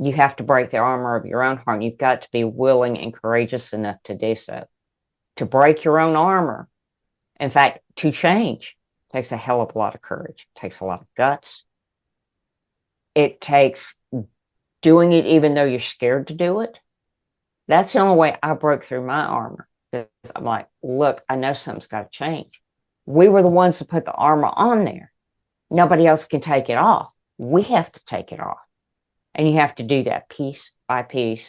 You have to break the armor of your own heart. You've got to be willing and courageous enough to do so, to break your own armor. In fact, to change takes a hell of a lot of courage. It takes a lot of guts. It takes doing it even though you're scared to do it. That's the only way I broke through my armor. I'm like, look, I know something's got to change. We were the ones that put the armor on there. Nobody else can take it off. We have to take it off. And you have to do that piece by piece.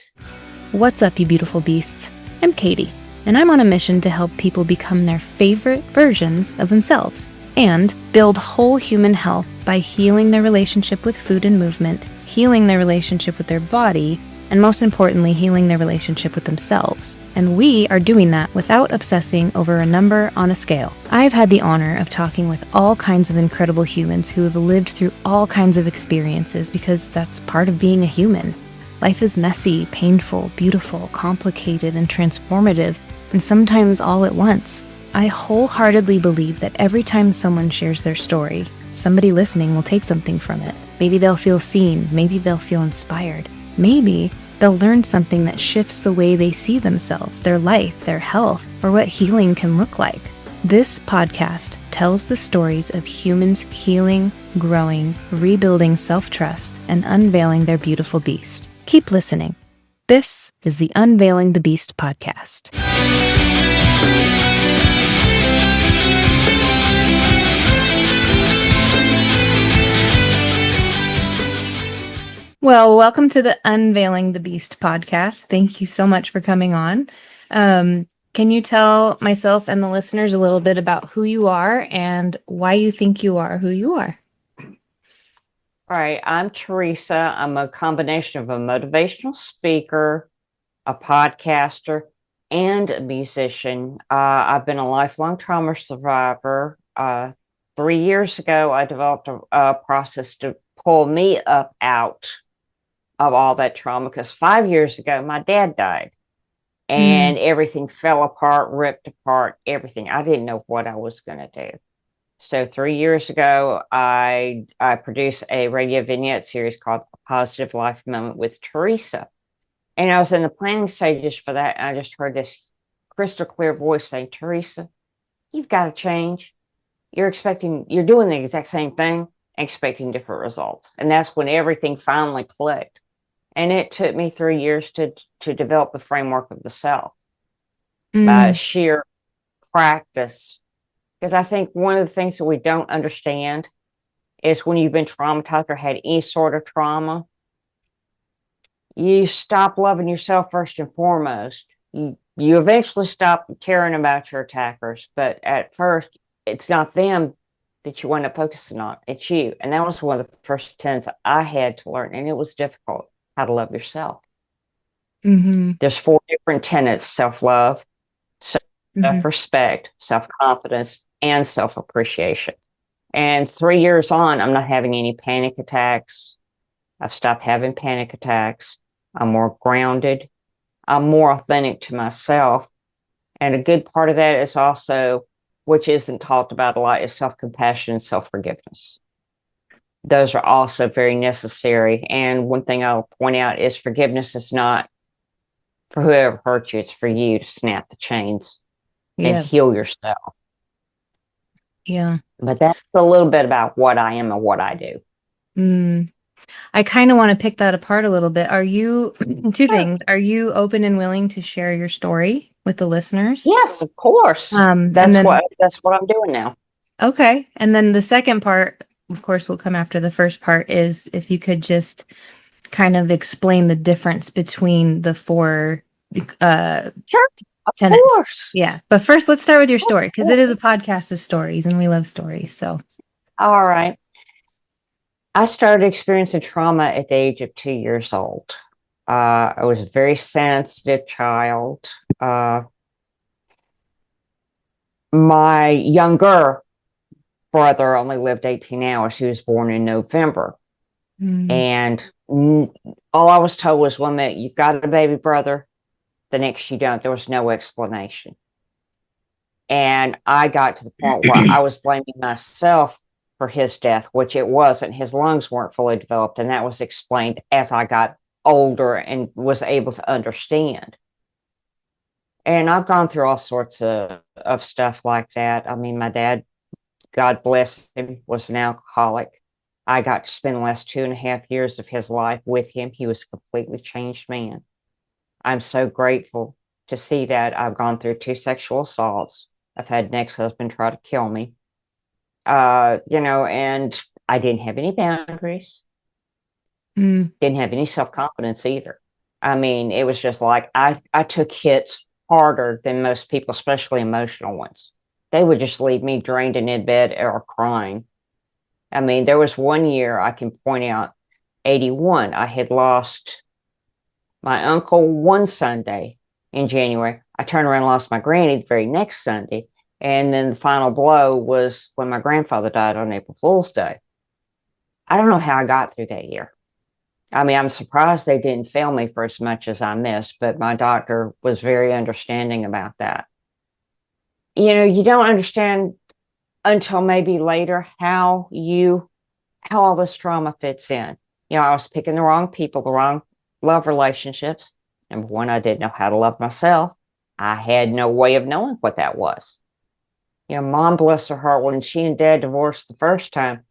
What's up, you beautiful beasts? I'm Katie, and I'm on a mission to help people become their favorite versions of themselves and build whole human health by healing their relationship with food and movement, healing their relationship with their body, and most importantly, healing their relationship with themselves. And we are doing that without obsessing over a number on a scale. I've had the honor of talking with all kinds of incredible humans who have lived through all kinds of experiences because that's part of being a human. Life is messy, painful, beautiful, complicated, and transformative, and sometimes all at once. I wholeheartedly believe that every time someone shares their story, somebody listening will take something from it. Maybe they'll feel seen, maybe they'll feel inspired. Maybe they'll learn something that shifts the way they see themselves, their life, their health, or what healing can look like. This podcast tells the stories of humans healing, growing, rebuilding self-trust, and unveiling their beautiful beast. Keep listening. This is the Unveiling the Beast podcast. Well, welcome to the Unveiling the Beast podcast. Thank you so much for coming on. Can you tell myself and the listeners a little bit about who you are and why you think you are who you are? All right, I'm Teresa. I'm a combination of a motivational speaker, a podcaster, and a musician. I've been a lifelong trauma survivor. 3 years ago, I developed a process to pull me up out of all that trauma because 5 years ago, my dad died and everything fell apart, ripped apart, everything. I didn't know what I was going to do. So 3 years ago, I produced a radio vignette series called A Positive Life Moment with Teresa. And I was in the planning stages for that. And I just heard this crystal clear voice saying, Teresa, you've got to change. You're doing the exact same thing, expecting different results. And that's when everything finally clicked. And it took me 3 years to develop the framework of the self by sheer practice. Because I think one of the things that we don't understand is when you've been traumatized or had any sort of trauma, you stop loving yourself first and foremost. You eventually stop caring about your attackers, but at first, it's not them that you wind up focusing on. It's you. And that was one of the first tenets I had to learn, and it was difficult, how to love yourself. There's 4 different tenets: self-love, self-respect, self-confidence, and self-appreciation. And 3 years on, I'm not having any panic attacks. I've stopped having panic attacks. I'm more grounded. I'm more authentic to myself. And a good part of that is also, which isn't talked about a lot, is self-compassion and self-forgiveness. Those are also very necessary. And one thing I'll point out is forgiveness is not for whoever hurt you. It's for you to snap the chains and heal yourself. Yeah. But that's a little bit about what I am and what I do. I kind of want to pick that apart a little bit. Are you, two things, are you open and willing to share your story with the listeners? Yes, of course. That's what I'm doing now. Okay. And then the second part, of course, will come after the first part, is if you could just kind of explain the difference between the 4 Sure, of tenets. course. Yeah. But first, let's start with your story, because it is a podcast of stories and we love stories. So, all right. I started experiencing trauma at the age of 2 years old. I was a very sensitive child. My younger brother only lived 18 hours. He was born in November. And all I was told was, one minute you've got a baby brother, the next you don't. There was no explanation. And I got to the point where I was blaming myself for his death, which it wasn't. His lungs weren't fully developed, and that was explained as I got older and was able to understand. And I've gone through all sorts of stuff like that. I mean, my dad, God bless him, was an alcoholic. I got to spend the last 2.5 years of his life with him. He was a completely changed man. I'm so grateful to see that. I've gone through 2 sexual assaults. I've had an ex-husband try to kill me. And I didn't have any boundaries, Mm. didn't have any self-confidence either. I mean, it was just like I took hits harder than most people, especially emotional ones. They would just leave me drained and in bed or crying. I mean, there was one year I can point out, 81, I had lost my uncle one Sunday in January. I turned around and lost my granny the very next Sunday. And then the final blow was when my grandfather died on April Fool's Day. I don't know how I got through that year. I mean, I'm surprised they didn't fail me for as much as I missed, but my doctor was very understanding about that. You don't understand until maybe later how all this trauma fits in. I was picking the wrong people, the wrong love relationships. Number one, I didn't know how to love myself. I had no way of knowing what that was. Mom, bless her heart, when she and dad divorced the first time,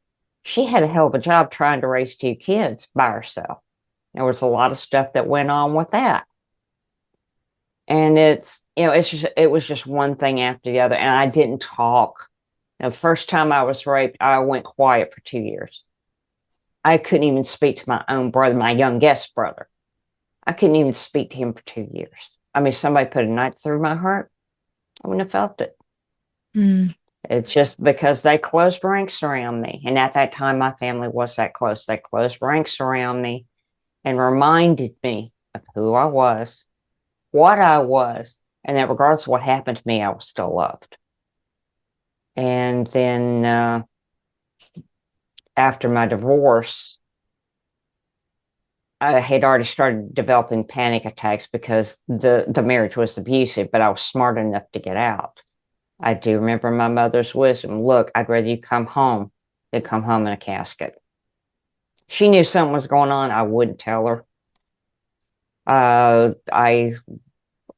she had a hell of a job trying to raise 2 kids by herself. There was a lot of stuff that went on with that. And it was just one thing after the other. And I didn't talk. The first time I was raped, I went quiet for 2 years. I couldn't even speak to my own brother, my youngest brother. I couldn't even speak to him for 2 years. I mean, somebody put a knife through my heart, I wouldn't have felt it. Mm. It's just because they closed ranks around me. And at that time, my family was that close. They closed ranks around me and reminded me of who I was, what I was, and that regardless of what happened to me, I was still loved. And then after my divorce, I had already started developing panic attacks because the marriage was abusive, but I was smart enough to get out. I do remember my mother's wisdom. Look, I'd rather you come home than come home in a casket. She knew something was going on. I wouldn't tell her. I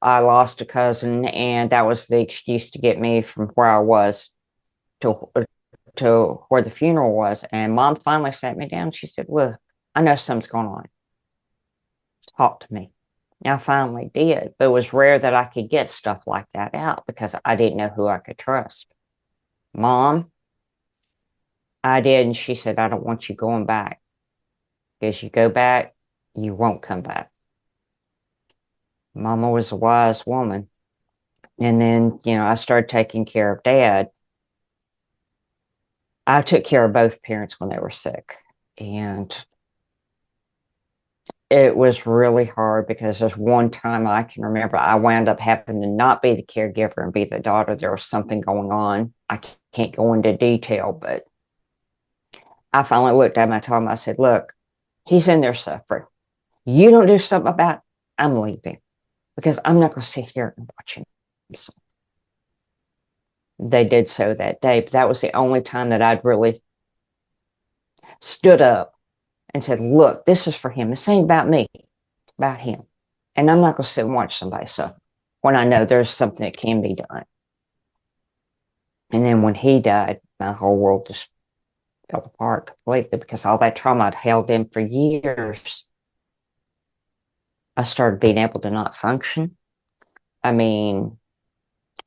lost a cousin, and that was the excuse to get me from where I was to to where the funeral was. And Mom finally sat me down. She said, "Look, I know something's going on. Talk to me." And I finally did, but it was rare that I could get stuff like that out because I didn't know who I could trust. Mom, I did, and she said, "I don't want you going back because you go back, you won't come back." Mama was a wise woman. And then, I started taking care of Dad. I took care of both parents when they were sick. And it was really hard because there's one time I can remember I wound up having to not be the caregiver and be the daughter. There was something going on. I can't go into detail, but I finally looked at him. I told him, I said, "Look, he's in there suffering. You don't do something about it, I'm leaving because I'm not going to sit here and watch him." So they did so that day, but that was the only time that I'd really stood up and said, "Look, this is for him. This ain't about me. It's about him. And I'm not going to sit and watch somebody suffer when I know there's something that can be done." And then when he died, my whole world just fell apart completely because all that trauma I'd held in for years, I started being able to not function. I mean,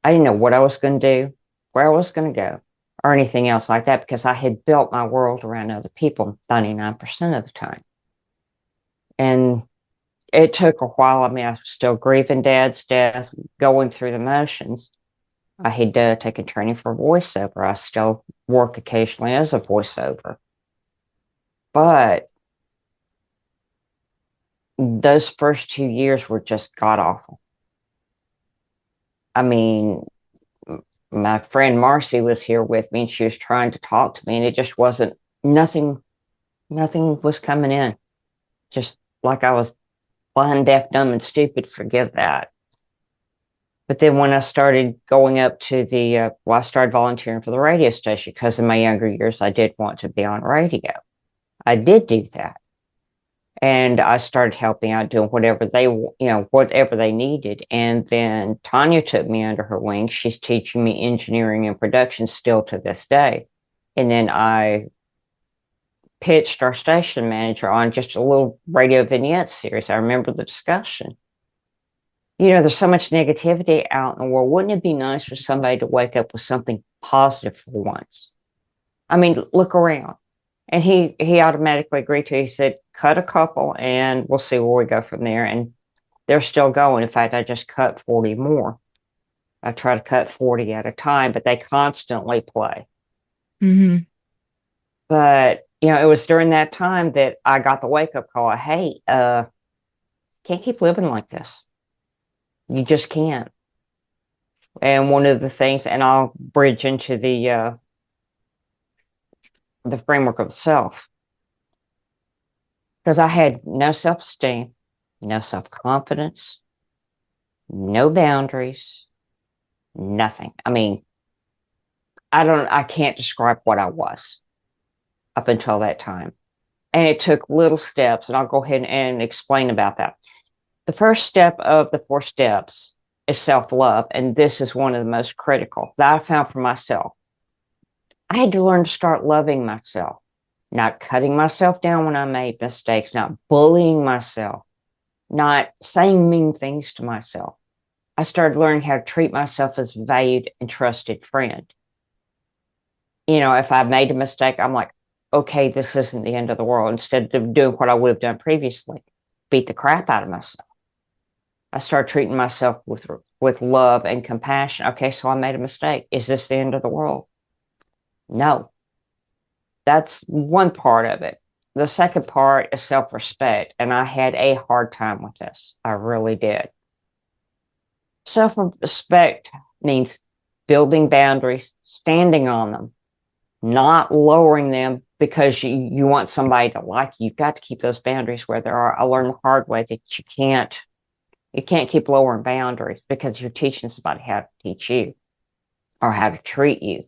I didn't know what I was going to do, where I was going to go, or anything else like that because I had built my world around other people 99% of the time. And it took a while. I mean, I was still grieving Dad's death, going through the motions. I had taken training for voiceover. I still work occasionally as a voiceover. But those first 2 years were just god awful. I mean, my friend Marcy was here with me and she was trying to talk to me, and it just wasn't, nothing was coming in. Just like I was blind, deaf, dumb, and stupid. Forgive that. But then when I started going up to I started volunteering for the radio station because in my younger years, I did want to be on radio. I did do that. And I started helping out, doing whatever they needed. And then Tanya took me under her wing. She's teaching me engineering and production still to this day. And then I pitched our station manager on just a little radio vignette series. I remember the discussion. There's so much negativity out in the world. Wouldn't it be nice for somebody to wake up with something positive for once? I mean, look around. And he automatically agreed to it. He said, cut a couple and we'll see where we go from there. And they're still going. In fact, I just cut 40 more. I try to cut 40 at a time, but they constantly play. Mm-hmm. But, it was during that time that I got the wake up call. Hey, can't keep living like this. You just can't. And one of the things, and I'll bridge into the framework of self, because I had no self-esteem, no self-confidence, no boundaries, nothing. I mean, I can't describe what I was up until that time. And it took little steps, and I'll go ahead and explain about that. The first step of the 4 steps is self-love, and this is one of the most critical that I found for myself. I had to learn to start loving myself, not cutting myself down when I made mistakes, not bullying myself, not saying mean things to myself. I started learning how to treat myself as a valued and trusted friend. If I made a mistake, I'm like, okay, this isn't the end of the world. Instead of doing what I would have done previously, beat the crap out of myself. I started treating myself with love and compassion. Okay, so I made a mistake. Is this the end of the world? No. That's one part of it. The second part is self-respect, and I had a hard time with this. I really did. Self-respect means building boundaries, standing on them, not lowering them because you want somebody to like you. You've got to keep those boundaries where they are. I learned the hard way that you can't keep lowering boundaries because you're teaching somebody how to teach you or how to treat you.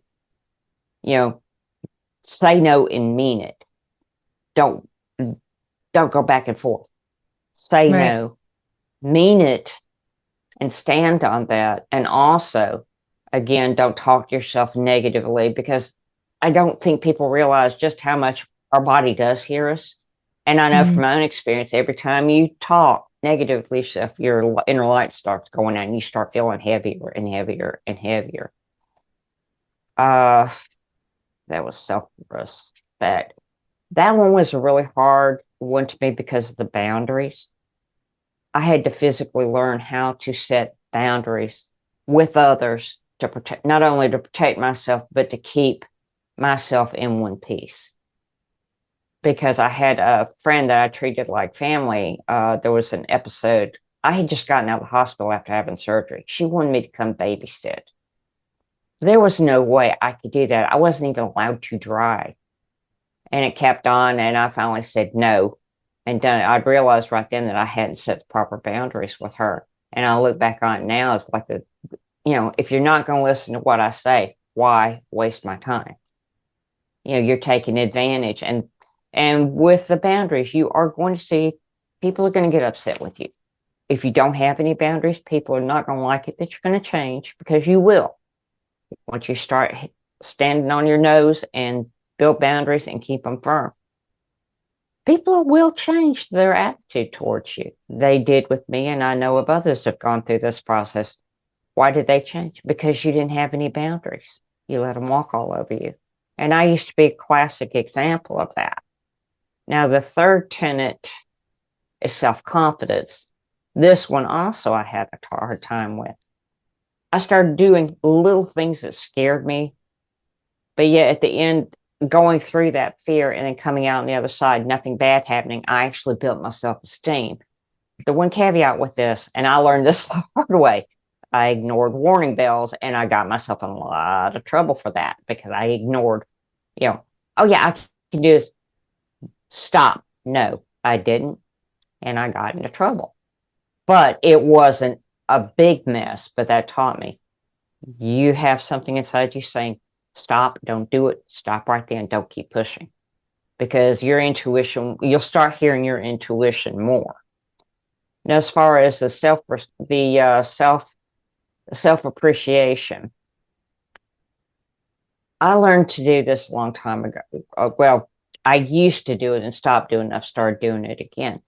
Say no and mean it. Don't don't go back and forth. Say Right. no, mean it, and stand on that. And also, again, don't talk to yourself negatively because I don't think people realize just how much our body does hear us. And I know Mm-hmm. from my own experience, every time you talk negatively, yourself, your inner light starts going out and you start feeling heavier and heavier and heavier. Uh, that was self-respect. That one was a really hard one to me because of the boundaries. I had to physically learn how to set boundaries with others to protect, not only to protect myself, but to keep myself in one piece. Because I had a friend that I treated like family. There was an episode. I had just gotten out of the hospital after having surgery. She wanted me to come babysit. There was no way I could do that. I wasn't even allowed to drive. And it kept on, and I finally said no. And then I realized right then that I hadn't set the proper boundaries with her. And I look back on it now, it's like if you're not going to listen to what I say, why waste my time? You're taking advantage. And with the boundaries, you are going to see people are going to get upset with you. If you don't have any boundaries, people are not going to like it that you're going to change because you will. Once you start standing on your nose and build boundaries and keep them firm, people will change their attitude towards you. They did with me, and I know of others have gone through this process. Why did they change? Because you didn't have any boundaries. You let them walk all over you. And I used to be a classic example of that. Now, the third tenet is self-confidence. This one also I had a hard time with. I started doing little things that scared me, but yet at the end, going through that fear and then coming out on the other side, nothing bad happening, I actually built my self-esteem. The one caveat with this, and I learned this the hard way, I ignored warning bells and I got myself in a lot of trouble for that because I ignored, you know, oh yeah, I can do this. Stop. No, I didn't. And I got into trouble. But it wasn't a big mess, but that taught me you have something inside you saying, stop, don't do it, stop right there, and don't keep pushing. because your intuition, you'll start hearing your intuition more. Now, as far as the self appreciation, I learned to do this a long time ago. Well, I used to do it and stopped doing it. I've started doing it again.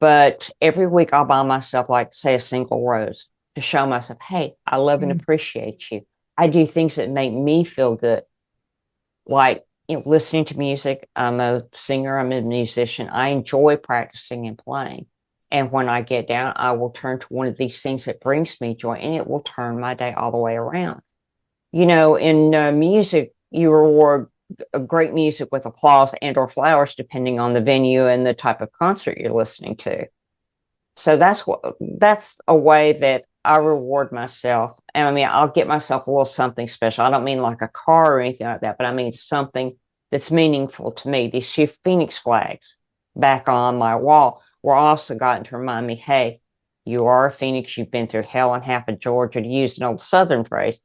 But every week I'll buy myself, like, say, a single rose to show myself, hey, I love and Mm. appreciate you. I do things that make me feel good, like, listening to music. I'm a singer, I'm a musician. I enjoy practicing and playing. And when I get down, I will turn to one of these things that brings me joy, and it will turn my day all the way around. In music, you reward great music with applause and or flowers, depending on the venue and the type of concert you're listening to. So that's a way that I reward myself. And I mean, I'll get myself a little something special. I don't mean like a car or anything like that, but I mean something that's meaningful to me. These two Phoenix flags back on my wall were also gotten to remind me, hey, you are a Phoenix. You've been through hell and half of Georgia, to use an old Southern phrase,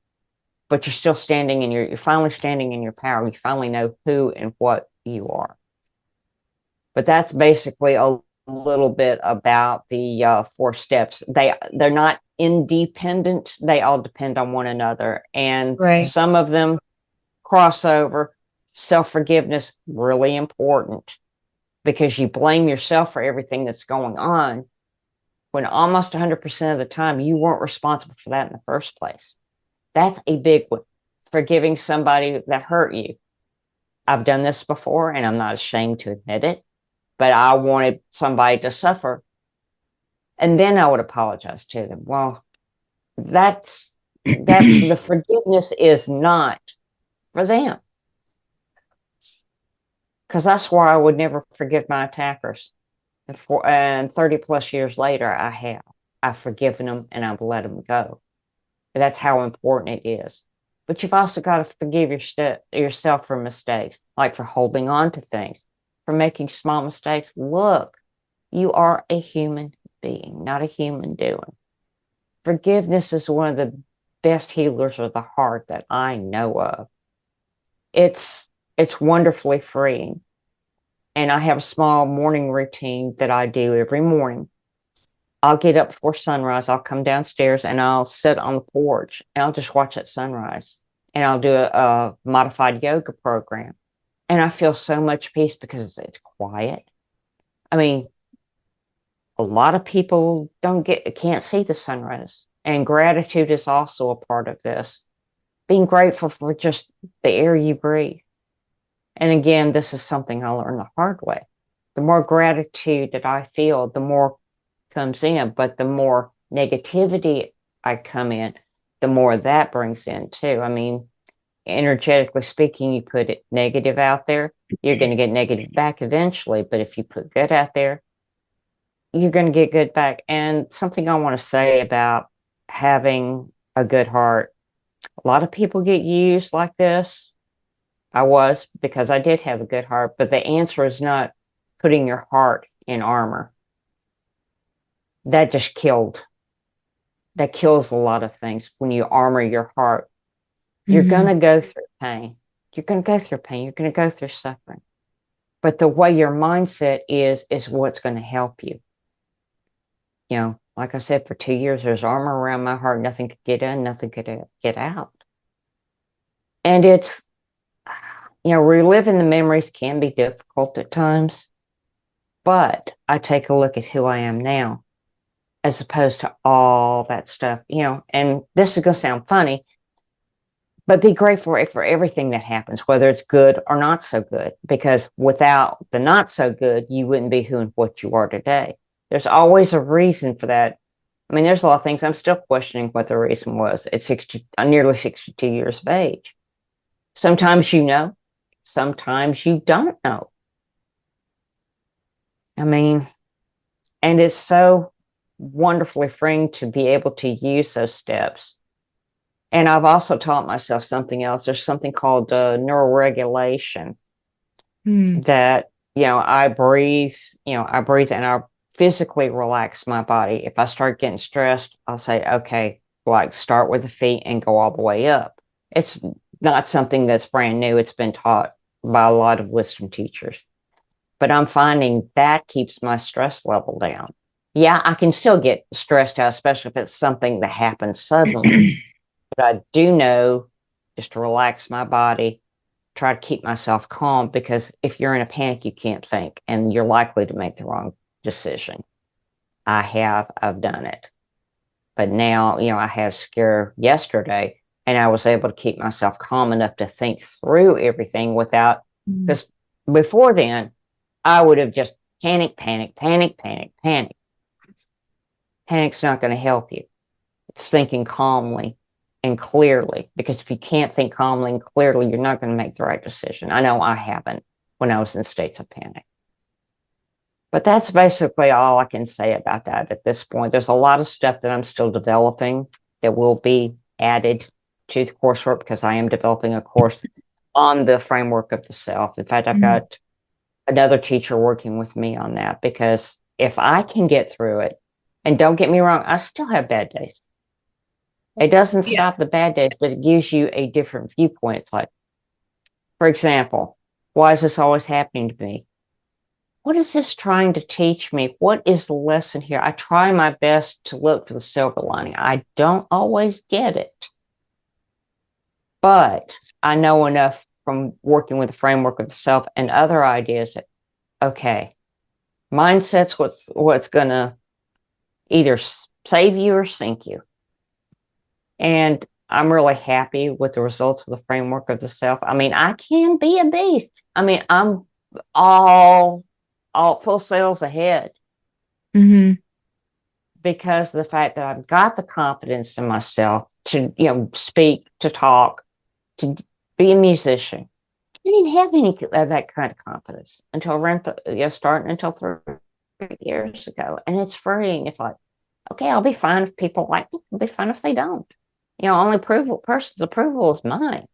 but you're still you're finally standing in your power. You finally know who and what you are. But that's basically a little bit about the four steps. They're not independent. They all depend on one another, and Right. some of them cross over. Self forgiveness, really important, because you blame yourself for everything that's going on when almost 100% of the time you weren't responsible for that in the first place. That's a big one. Forgiving somebody that hurt you. I've done this before and I'm not ashamed to admit it, but I wanted somebody to suffer, and then I would apologize to them. Well, that's the forgiveness is not for them, because that's why I would never forgive my attackers. And 30 plus years later, I have. I've forgiven them and I've let them go. That's how important it is. But you've also got to forgive yourself for mistakes, like for holding on to things, for making small mistakes. Look, you are a human being, not a human doing. Forgiveness is one of the best healers of the heart that I know of. It's it's wonderfully freeing. And I have a small morning routine that I do every morning. I'll get up before sunrise. I'll come downstairs and I'll sit on the porch and I'll just watch that sunrise. And I'll do a modified yoga program. And I feel so much peace because it's quiet. I mean, a lot of people can't see the sunrise. And gratitude is also a part of this. Being grateful for just the air you breathe. And again, this is something I learned the hard way. The more gratitude that I feel, the more comes in, but the more negativity I come in, the more that brings in too. I mean, energetically speaking, you put it negative out there, you're going to get negative back eventually. But if you put good out there, you're going to get good back. And something I want to say about having a good heart, a lot of people get used like this. I was, because I did have a good heart, but the answer is not putting your heart in armor. That just that kills a lot of things. When you armor your heart, you're going Hmm. to go through pain. You're going to go through pain. You're going to go through suffering. But the way your mindset is what's going to help you. Like I said, for 2 years, there's armor around my heart. Nothing could get in, nothing could get out. And reliving the memories can be difficult at times, but I take a look at who I am now as opposed to all that stuff, and this is going to sound funny, but be grateful for everything that happens, whether it's good or not so good, because without the not so good, you wouldn't be who and what you are today. There's always a reason for that. I mean, there's a lot of things I'm still questioning what the reason was at nearly 62 years of age. Sometimes you know, sometimes you don't know. I mean, and it's so wonderfully freeing to be able to use those steps. And I've also taught myself something else. There's something called neuroregulation, Hmm. that, I breathe and I physically relax my body. If I start getting stressed, I'll say, okay, like, start with the feet and go all the way up. It's not something that's brand new. It's been taught by a lot of wisdom teachers. but I'm finding that keeps my stress level down. Yeah, I can still get stressed out, especially if it's something that happens suddenly. But I do know just to relax my body, try to keep myself calm because if you're in a panic, you can't think and you're likely to make the wrong decision. I've done it. But now, I had a scare yesterday and I was able to keep myself calm enough to think through everything without, Mm. because before then, I would have just panic, panic, panic, panic, panic. Panic's not going to help you. It's thinking calmly and clearly, because if you can't think calmly and clearly, you're not going to make the right decision. I know I haven't when I was in states of panic. But that's basically all I can say about that at this point. There's a lot of stuff that I'm still developing that will be added to the coursework because I am developing a course on the framework of the self. In fact, I've Mm. got another teacher working with me on that because if I can get through it, and don't get me wrong, I still have bad days. It doesn't Yeah. stop the bad days, but it gives you a different viewpoint. It's like, for example, why is this always happening to me? What is this trying to teach me? What is the lesson here? I try my best to look for the silver lining. I don't always get it, but I know enough from working with the framework of the self and other ideas that, okay, mindset's what's gonna either save you or sink you. And I'm really happy with the results of the framework of the self. I mean, I can be a beast. I mean, I'm all all full sails ahead Hmm. because of the fact that I've got the confidence in myself to, speak, to talk, to be a musician. I didn't have any of that kind of confidence until around, starting until 3 years ago. And it's freeing. It's like, okay, I'll be fine if people like me. I'll be fine if they don't. Only person's approval is mine.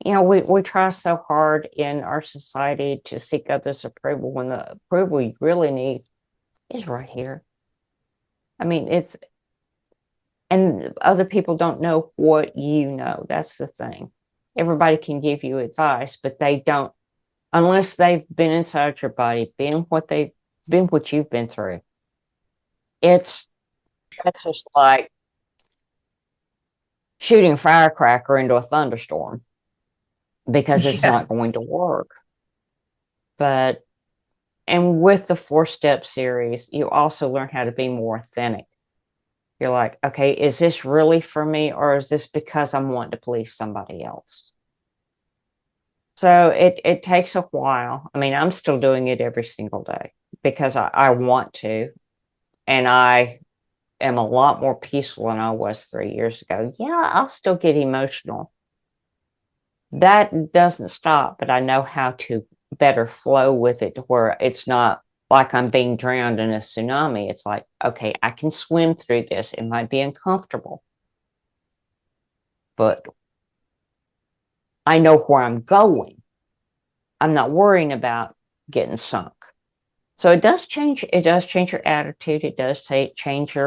We try so hard in our society to seek others' approval when the approval you really need is right here. I mean, and other people don't know what you know. That's the thing. Everybody can give you advice, but they don't unless they've been inside your body, been what you've been through. It's that's just like shooting a firecracker into a thunderstorm because it's Yeah. not going to work. But and with the 4 step series, you also learn how to be more authentic. You're like, okay, is this really for me or is this because I'm wanting to please somebody else? So it takes a while. I mean, I'm still doing it every single day because I want to, and I am a lot more peaceful than I was 3 years ago. Yeah, I'll still get emotional. That doesn't stop, but I know how to better flow with it to where it's not like I'm being drowned in a tsunami. It's like, okay, I can swim through this. It might be uncomfortable, but I know where I'm going. I'm not worrying about getting sunk. So it does change your attitude. It does change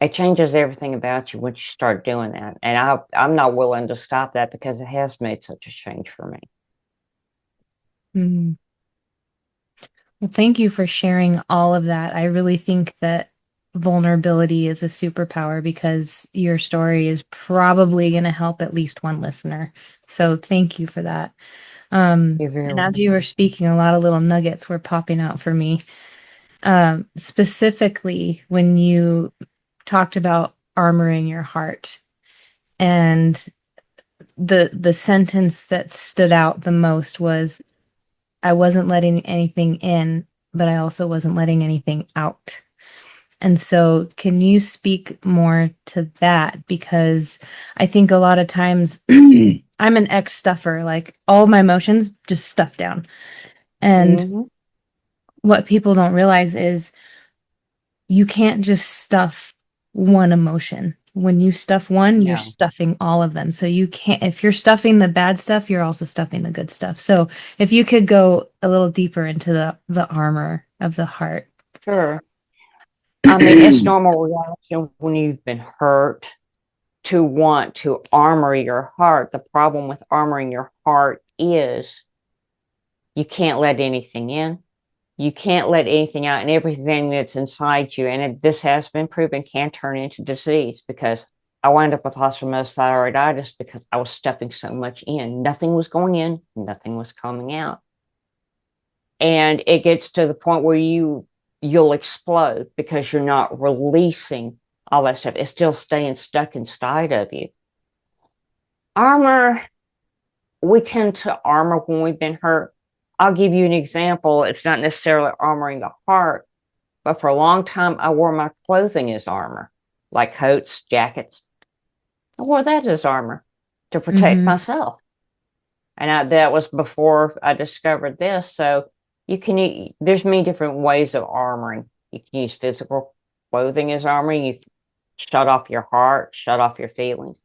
it changes everything about you once you start doing that. And I'm not willing to stop that because it has made such a change for me. Mm. Well, thank you for sharing all of that. I really think that vulnerability is a superpower because your story is probably going to help at least one listener. So thank you for that. You're very And as you were welcome. speaking, a lot of little nuggets were popping out for me. Specifically, when you talked about armoring your heart, and the sentence that stood out the most was, I wasn't letting anything in, but I also wasn't letting anything out. And so, can you speak more to that? Because I think a lot of times I'm an ex stuffer, like all my emotions just stuff down. And Hmm. what people don't realize is you can't just stuff one emotion. When you stuff one, you're No, stuffing all of them. So you can't, if you're stuffing the bad stuff, you're also stuffing the good stuff. So if you could go a little deeper into the armor of the heart. sure. I mean, it's normal reaction when you've been hurt to want to armor your heart. The problem with armoring your heart is You can't let anything in. You can't let anything out, and everything that's inside you. And this has been proven can turn into disease because I wound up with thyroiditis because I was stuffing so much in. Nothing was going in, nothing was coming out. And it gets to the point where you'll explode because you're not releasing all that stuff. It's still staying stuck inside of you. Armor, we tend to armor when we've been hurt. I'll give you an example. It's not necessarily armoring the heart, but for a long time, I wore my clothing as armor, like coats, jackets. I wore that as armor to protect Mm-hmm. myself. And that was before I discovered this. So there's many different ways of armoring. You can use physical clothing as armor. You shut off your heart, shut off your feelings.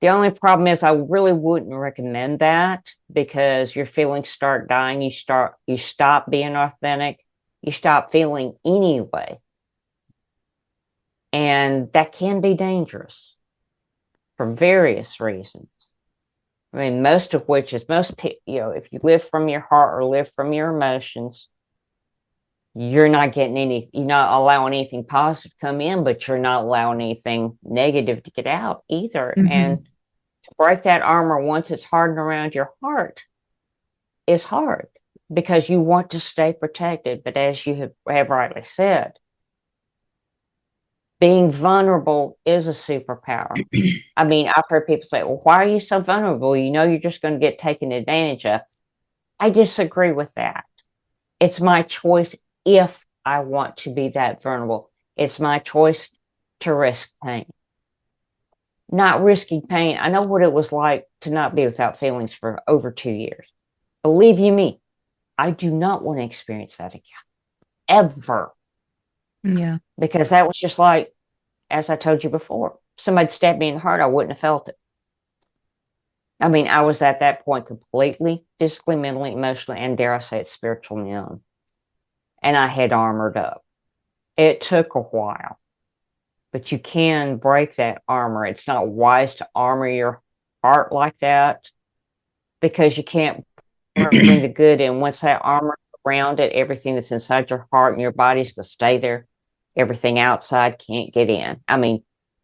The only problem is I really wouldn't recommend that because your feelings start dying. You stop being authentic. You stop feeling anyway. And that can be dangerous for various reasons. I mean, most of which is if you live from your heart or live from your emotions, you're not allowing anything positive to come in, but you're not allowing anything negative to get out either. Mm-hmm. And to break that armor once it's hardened around your heart is hard because you want to stay protected. But as you have rightly said, being vulnerable is a superpower. I mean, I've heard people say, well, why are you so vulnerable? You know, you're just going to get taken advantage of. I disagree with that. It's my choice if I want to be that vulnerable. It's my choice to risk pain. Not risking pain. I know what it was like to not be without feelings for over 2 years. Believe you me, I do not want to experience that again, ever. Yeah. Because that was just like, as I told you before, somebody stabbed me in the heart, I wouldn't have felt it. I mean, I was at that point completely physically, mentally, emotionally, and dare I say it, spiritually numb. And I had armored up. It took a while, but you can break that armor. It's not wise to armor your heart like that because you can't bring the good in. Once that armor around it, everything that's inside your heart and your body's going to stay there. Everything outside can't get in. I mean,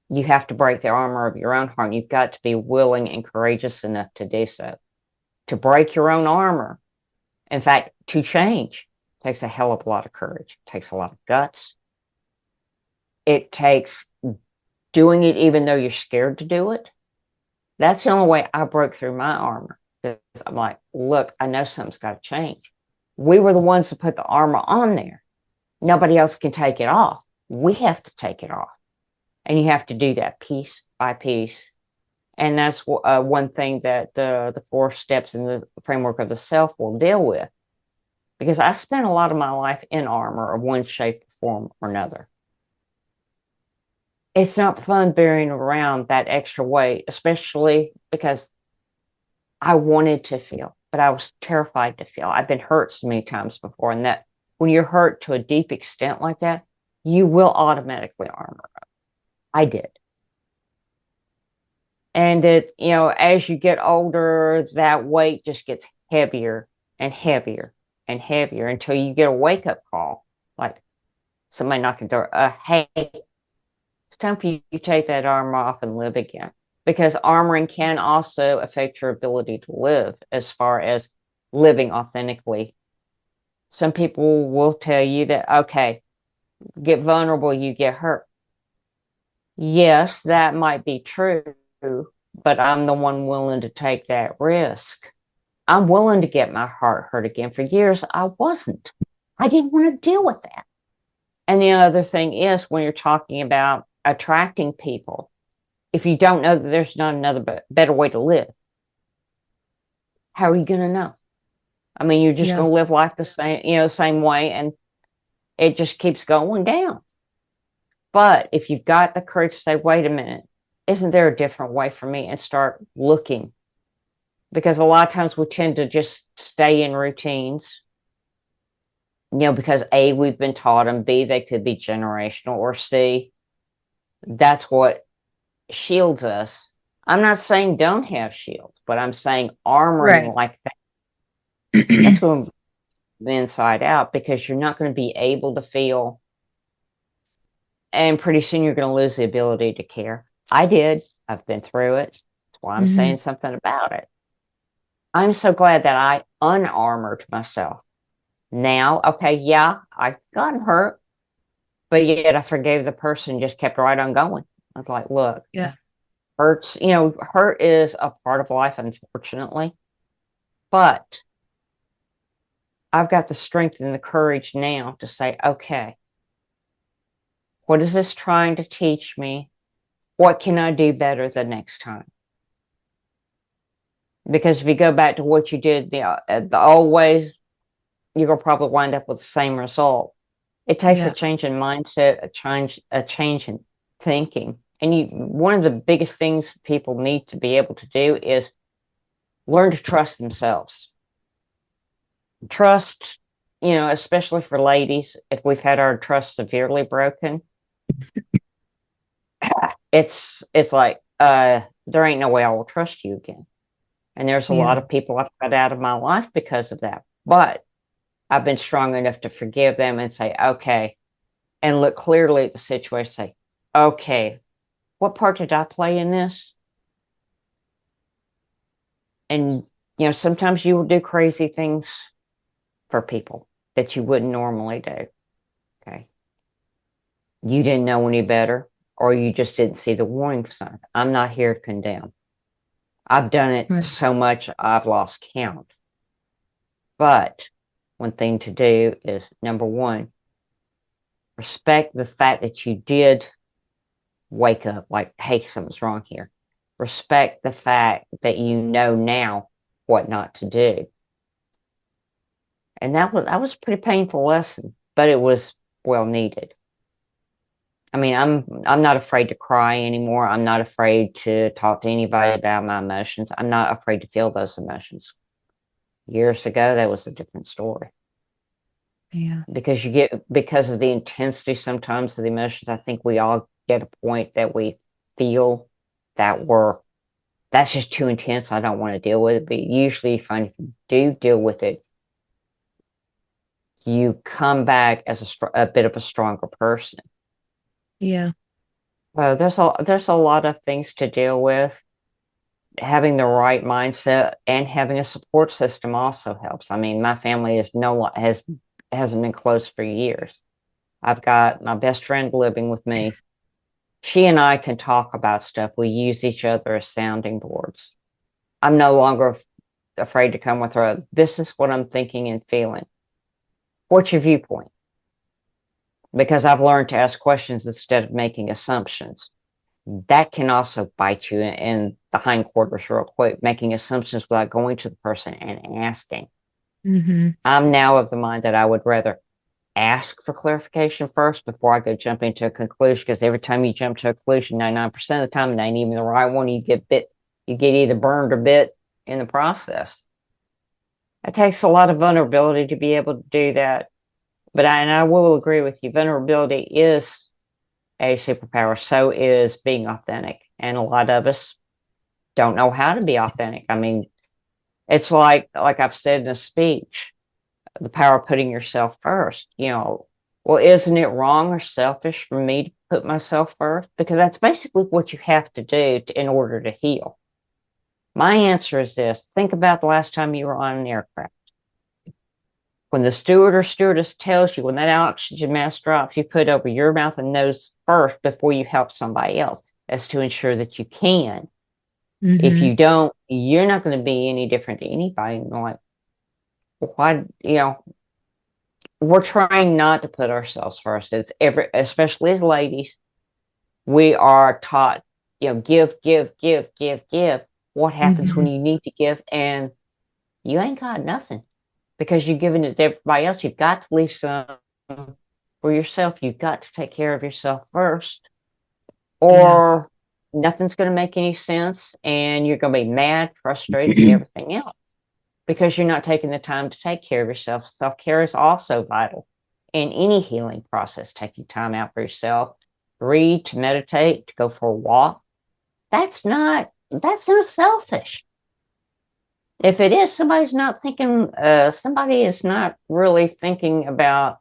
you have to break the armor of your own heart. You've got to be willing and courageous enough to do so. To break your own armor, in fact, to change, takes a hell of a lot of courage. It takes a lot of guts. It takes doing it even though you're scared to do it. That's the only way I broke through my armor. Because I'm like, look, I know something's got to change. We were the ones that put the armor on there. Nobody else can take it off. We have to take it off. And you have to do that piece by piece. And that's one thing that the 4 steps in the framework of the self will deal with. Because I spent a lot of my life in armor of one shape, form, or another. It's not fun bearing around that extra weight, especially because I wanted to feel, but I was terrified to feel. I've been hurt so many times before, and that when you're hurt to a deep extent like that, you will automatically armor up. I did. And as you get older, that weight just gets heavier and heavier and heavier until you get a wake up call, like somebody knocking the door. Hey, it's time for you to take that armor off and live again. Because armoring can also affect your ability to live as far as living authentically. Some people will tell you that, okay, get vulnerable, you get hurt. Yes, that might be true, but I'm the one willing to take that risk. I'm willing to get my heart hurt again. For years, I wasn't. I didn't want to deal with that. And the other thing is when you're talking about attracting people, if you don't know that there's not another better way to live, how are you going to know? I mean, you're just Yeah. going to live life the same way, and it just keeps going down. But if you've got the courage to say, wait a minute, isn't there a different way for me? And start looking. Because a lot of times we tend to just stay in routines, because A, we've been taught them, B, they could be generational, or C, that's what shields us. I'm not saying don't have shields, but I'm saying armoring Right. like that That's going the inside out because you're not going to be able to feel, and pretty soon you're going to lose the ability to care. I did. I've been through it. That's why I'm Hmm. saying something about it. I'm so glad that I unarmored myself. Now, okay, yeah, I've gotten hurt, but yet I forgave the person, just kept right on going. I was like, look, Yeah. hurts, hurt is a part of life, unfortunately, but I've got the strength and the courage now to say, okay, what is this trying to teach me? What can I do better the next time? Because if you go back to what you did the old ways, you're gonna probably wind up with the same result. It takes a Yeah. change in mindset, a change in thinking. And one of the biggest things people need to be able to do is learn to trust themselves. Trust, especially for ladies, if we've had our trust severely broken, it's like, there ain't no way I will trust you again. And there's a lot Yeah. of people I've cut out of my life because of that. But I've been strong enough to forgive them and say, okay, and look clearly at the situation, say, okay, what part did I play in this? And, sometimes you will do crazy things for people that you wouldn't normally do. Okay. You didn't know any better, or you just didn't see the warning sign. I'm not here to condemn. I've done it Right. so much, I've lost count. But one thing to do is number one, respect the fact that you did wake up like, hey, something's wrong here. Respect the fact that you know now what not to do. And that was a pretty painful lesson, but it was well needed. I mean, I'm not afraid to cry anymore. I'm not afraid to talk to anybody about my emotions. I'm not afraid to feel those emotions. Years ago, that was a different story. Yeah. Because of the intensity sometimes of the emotions, I think we all get a point that we feel that that's just too intense. I don't want to deal with it. But usually you find if you do deal with it, you come back as a bit of a stronger person. Yeah. Well, there's a lot of things to deal with. Having the right mindset and having a support system also helps. I mean, my family is no hasn't been close for years. I've got my best friend living with me. She and I can talk about stuff. We use each other as sounding boards. I'm no longer afraid to come with her. This is what I'm thinking and feeling. What's your viewpoint? Because I've learned to ask questions instead of making assumptions. That can also bite you in the hindquarters real quick, making assumptions without going to the person and asking. Hmm. I'm now of the mind that I would rather ask for clarification first before I go jump into a conclusion, because every time you jump to a conclusion, 99% of the time, it ain't even the right one. You get either burned or bit in the process. It takes a lot of vulnerability to be able to do that. And I will agree with you, vulnerability is a superpower. So is being authentic. And a lot of us don't know how to be authentic. I mean, it's like I've said in a speech, the power of putting yourself first. Well, isn't it wrong or selfish for me to put myself first? Because that's basically what you have to do in order to heal. My answer is this: think about the last time you were on an aircraft. When the steward or stewardess tells you when that oxygen mask drops, you put over your mouth and nose first before you help somebody else. That's to ensure that you can. If Hmm. you don't, you're not going to be any different to anybody. Like, why, we're trying not to put ourselves first. Especially as ladies, we are taught, give, give, give, give, give. What happens when Hmm. you need to give and you ain't got nothing because you're giving it to everybody else? You've got to leave some for yourself. You've got to take care of yourself first, Yeah. or nothing's going to make any sense and you're going to be mad, frustrated, and everything else because you're not taking the time to take care of yourself. Self care is also vital in any healing process. Taking time out for yourself, read, to meditate, to go for a walk. That's not selfish. If it is, somebody's not thinking, somebody is not really thinking about,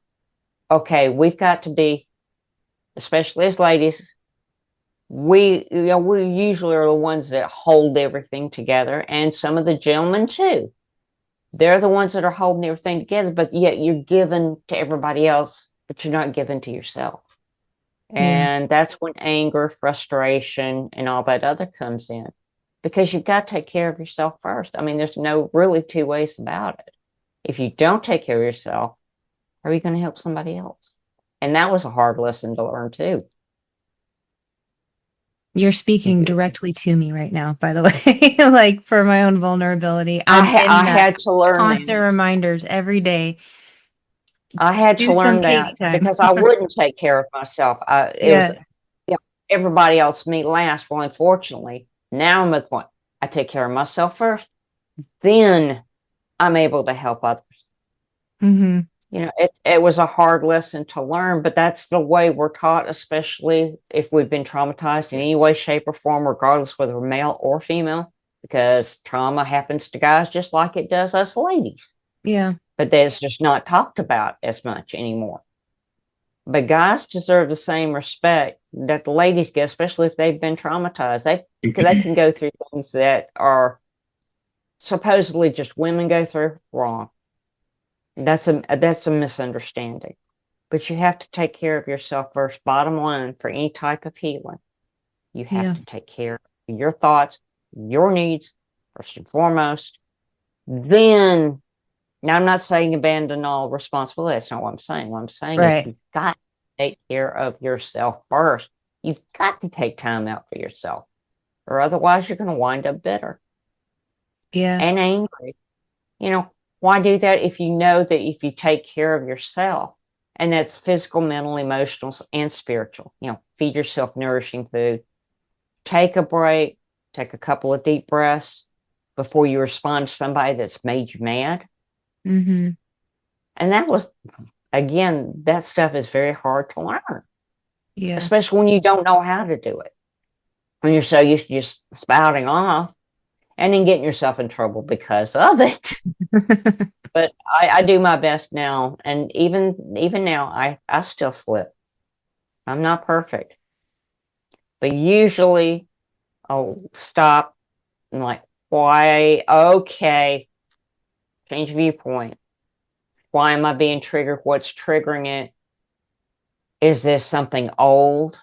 okay, we've got to be, especially as ladies, we usually are the ones that hold everything together, and some of the gentlemen too. They're the ones that are holding everything together, but yet you're given to everybody else, but you're not given to yourself. Yeah. And that's when anger, frustration, and all that other comes in because you've got to take care of yourself first. I mean, there's no really two ways about it. If you don't take care of yourself, how are you going to help somebody else? And that was a hard lesson to learn too. You're speaking directly to me right now, by the way. Like for my own vulnerability. I'm I in that had to learn constant that. reminders every day. I had Do to some learn Katie that time. because I wouldn't take care of myself. It was, Yeah. everybody else me last. Well, unfortunately, now I'm at the point I take care of myself first, then I'm able to help others. Hmm. It was a hard lesson to learn, but that's the way we're taught, especially if we've been traumatized in any way, shape, or form, regardless whether we're male or female, because trauma happens to guys just like it does us ladies. Yeah. But that's just not talked about as much anymore. But guys deserve the same respect that the ladies get, especially if they've been traumatized. They can go through things that are supposedly just women go through wrong. That's a misunderstanding. But you have to take care of yourself first. Bottom line, for any type of healing, you have Yeah. to take care of your thoughts, your needs, first and foremost. Then, now I'm not saying abandon all responsibility. That's not what I'm saying. What I'm saying is Right. you've got to take care of yourself first. You've got to take time out for yourself, or otherwise you're going to wind up bitter Yeah. and angry. You know, why do that if you know that if you take care of yourself, and that's physical, mental, emotional, and spiritual, feed yourself nourishing food, take a break, take a couple of deep breaths before you respond to somebody that's made you mad. Hmm. And that was, again, that stuff is very hard to learn, Yeah. especially when you don't know how to do it. When you're so used to just spouting off and then getting yourself in trouble because of it. But I do my best now, and even now, I still slip. I'm not perfect, but usually I'll stop and like, why? Okay, change viewpoint. Why am I being triggered? What's triggering it? Is this something old,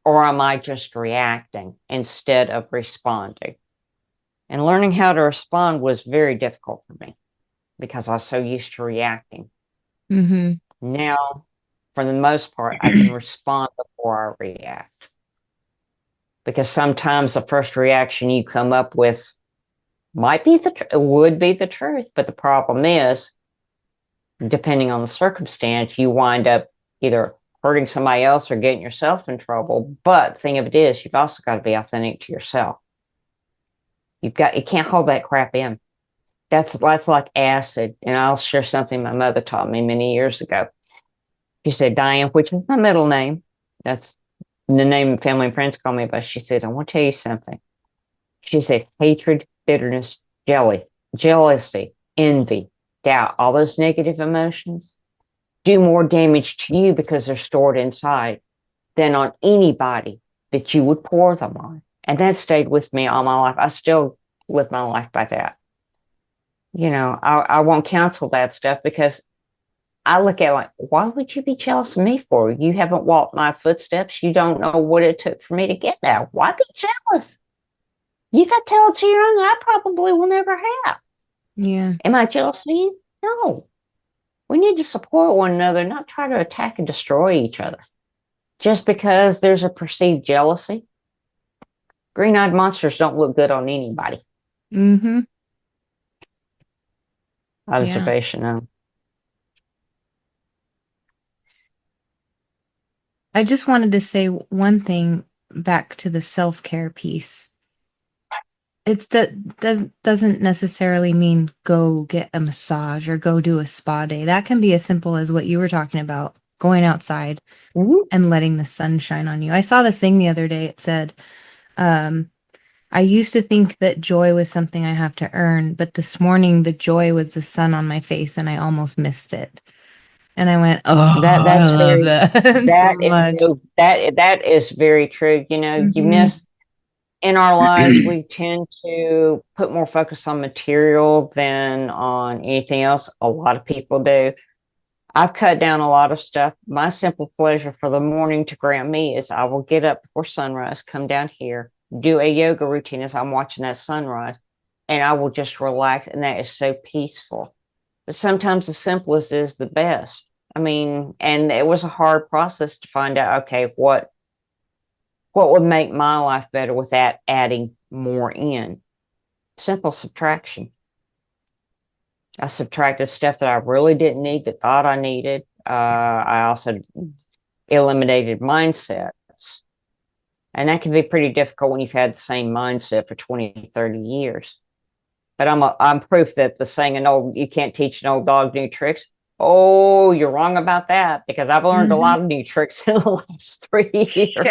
or am I just reacting instead of responding? And learning how to respond was very difficult for me because I was so used to reacting. Hmm. Now, for the most part, I can respond before I react because sometimes the first reaction you come up with might be would be the truth, but the problem is, depending on the circumstance, you wind up either hurting somebody else or getting yourself in trouble. But the thing of it is, you've also got to be authentic to yourself. You can't hold that crap in. That's like acid. And I'll share something my mother taught me many years ago. She said, Diane, which is my middle name. That's the name family and friends call me by. She said, I want to tell you something. She said, hatred, bitterness, jealousy, envy, doubt, all those negative emotions do more damage to you because they're stored inside than on anybody that you would pour them on. And that stayed with me all my life. I still live my life by that. I won't cancel that stuff because I look at it like, why would you be jealous of me for? You haven't walked my footsteps. You don't know what it took for me to get there. Why be jealous? You got talents of your own that I probably will never have. Yeah. Am I jealous of you? No. We need to support one another, not try to attack and destroy each other. Just because there's a perceived jealousy, green-eyed monsters don't look good on anybody. Hmm. Yeah. Observation of. I just wanted to say one thing back to the self-care piece. Doesn't necessarily mean go get a massage or go do a spa day. That can be as simple as what you were talking about, going outside Mhm. and letting the sun shine on you. I saw this thing the other day. It said, um, I used to think that joy was something I have to earn, but this morning the joy was the sun on my face and I almost missed it. And I went, oh, I That's love very that so that is much. so that is very true. You know, you Hmm. miss in our lives, we tend to put more focus on material than on anything else. A lot of people do. I've cut down a lot of stuff. My simple pleasure for the morning to grant me is I will get up before sunrise, come down here, do a yoga routine as I'm watching that sunrise, and I will just relax. And that is so peaceful. But sometimes the simplest is the best. I mean, and it was a hard process to find out, okay, what would make my life better without adding more in? Simple subtraction. I subtracted stuff that I really didn't need that thought I needed. I also eliminated mindsets. And that can be pretty difficult when you've had the same mindset for 20, 30 years. But I'm proof that the saying you can't teach an old dog new tricks. Oh, you're wrong about that because I've learned a Hmm. lot of new tricks in the last 3 years.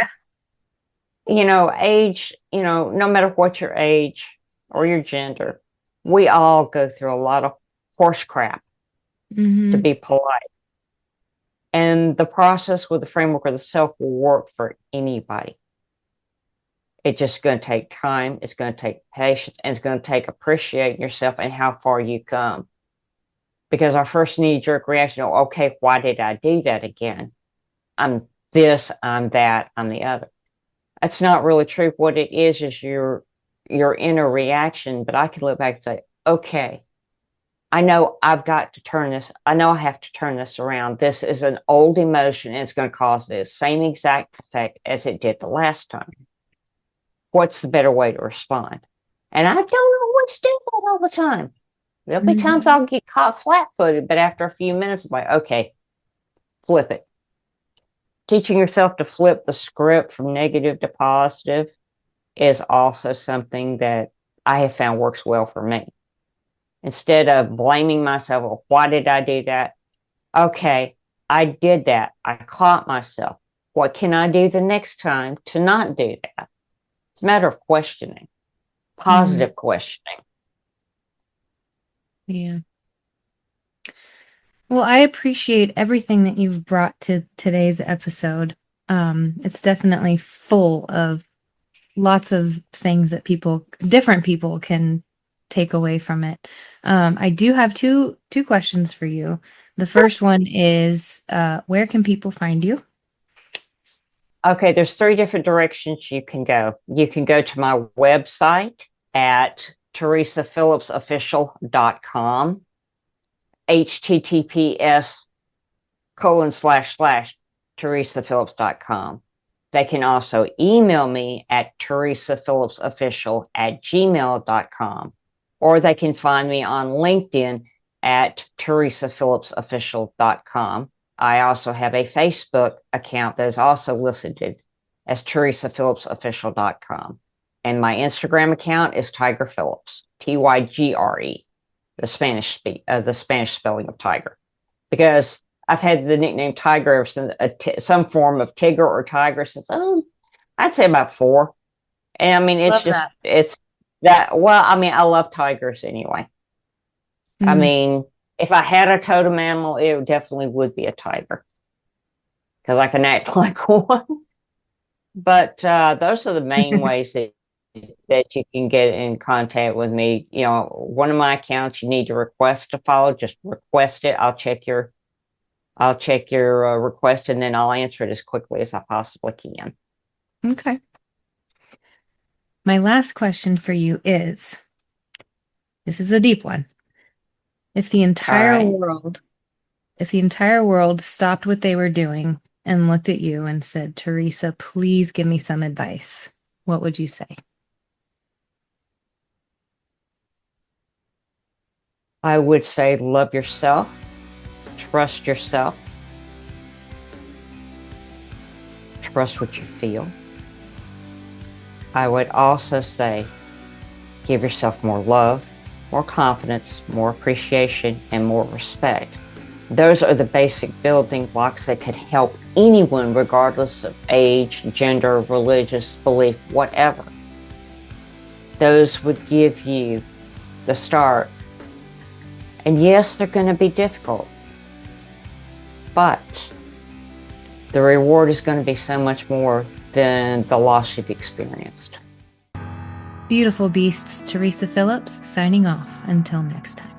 Yeah. Age, no matter what your age or your gender, we all go through a lot of horse crap, to Hmm. be polite. And the process with the framework of the self will work for anybody. It's just going to take time, it's going to take patience, and it's going to take appreciating yourself and how far you come. Because our first knee jerk reaction, oh, okay, why did I do that again? I'm this, I'm that, I'm the other. That's not really true. What it is your inner reaction. But I can look back and say, okay, I know I've got to turn this. I know I have to turn this around. This is an old emotion and it's going to cause the same exact effect as it did the last time. What's the better way to respond? And I don't always do that all the time. There'll be times Hmm. I'll get caught flat footed, but after a few minutes, I'm like, okay, flip it. Teaching yourself to flip the script from negative to positive is also something that I have found works well for me. Instead of blaming myself, well, why did I do that? Okay, I did that. I caught myself. What can I do the next time to not do that? It's a matter of questioning, Hmm. positive questioning. Yeah. Well, I appreciate everything that you've brought to today's episode. It's definitely full of lots of things that different people can take away from it. I do have two questions for you. The first one is, where can people find you? Okay, there's three different directions you can go. You can go to my website at teresaphillipsofficial.com, https://teresaphillips.com. They can also email me at teresaphillipsofficial@gmail.com, or they can find me on LinkedIn at teresaphillipsofficial.com. I also have a Facebook account that is also listed as teresaphillipsofficial.com. And my Instagram account is Tiger Phillips, Tygre, the Spanish spelling of tiger, because I've had the nickname Tiger ever since some form of Tigger or Tiger since I'd say about 4. And I mean, Love that. it's that. Well, I mean, I love tigers anyway. I Mm, mean, if I had a totem animal, it definitely would be a tiger because I can act like one. But those are the main ways that you can get in contact with me. One of my accounts you need to request to follow. Just request it. I'll check your request and then I'll answer it as quickly as I possibly can. okay. My last question for you is, this is a deep one. If the All entire right. world, if the entire world stopped what they were doing and looked at you and said, Teresa, please give me some advice, what would you say? I would say love yourself, trust yourself, trust what you feel. I would also say give yourself more love, more confidence, more appreciation, and more respect. Those are the basic building blocks that could help anyone, regardless of age, gender, religious belief, whatever. those would give you the start. And yes, they're going to be difficult, but the reward is going to be so much more than the loss you've experienced. Beautiful beasts, Teresa Phillips signing off. Until next time.